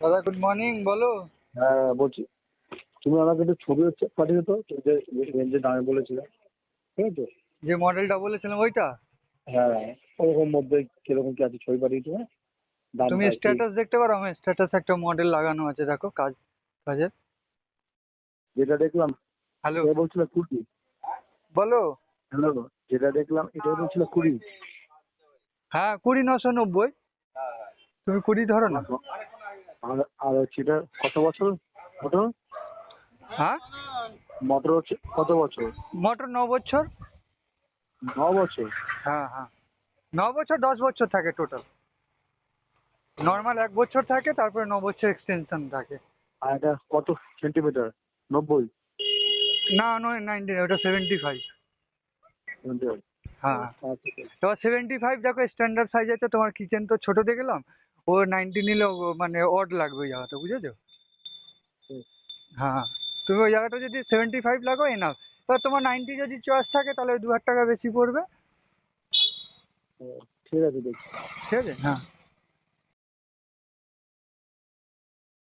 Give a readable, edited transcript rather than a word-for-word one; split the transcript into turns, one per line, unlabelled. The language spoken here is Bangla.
দাদা গুড মর্নিং, বলো।
হ্যাঁ বলছি, তুমি আমাকে একটু ছবি হচ্ছে পাঠিয়ে তো, তুমি যে রেঞ্জের দামে বলেছিলে, ঠিক আছে?
যে মডেলটা বলেছিলাম ওইটা।
হ্যাঁ, ওরকম মধ্যে কিরকম কি আছে ছবি পাঠিয়েছো, হ্যাঁ?
তুমি
দামটা কি?
স্ট্যাটাস দেখতে পারো, আমার স্ট্যাটাস একটা মডেল লাগানো আছে, দেখো কাজের।
যেটা দেখলাম
হ্যালো,
এটাই বলছিল 20।
বলো।
হ্যালো, যেটা দেখলাম এটাই বলছিল 20।
হ্যাঁ, 20,990। তুমি 20 ধরো না।
আর আর হচ্ছে এটা কত বছর মোটর?
হ্যাঁ,
মোটর হচ্ছে কত বছর?
মোটর 9 বছর।
9 বছর?
হ্যাঁ হ্যাঁ, 9 বছর 10 বছর থাকে টোটাল। নর্মাল 1 বছর থাকে, তারপরে 9 বছর এক্সটেনশন থাকে।
আর এটা কত সেন্টিমিটার? 90?
না নয় 90, ওটা 75।
70?
হ্যাঁ,
আচ্ছা ঠিক আছে।
এবার 75 দেখো স্ট্যান্ডার্ড সাইজ আছে, তোমার কিচেন তো ছোট দেখলাম। ও 90 নিলে মানে অড লাগবে ওই জায়গাটা, বুঝেছো?
হুম,
হ্যাঁ, তুমি ওই জায়গাটা যদি 75 লাগাও এনাফ। এবার তোমার 90 যদি চয়েস থাকে তাহলে 2,000 টাকা বেশি পড়বে।
ঠিক আছে দেখছি।
ঠিক আছে, হ্যাঁ।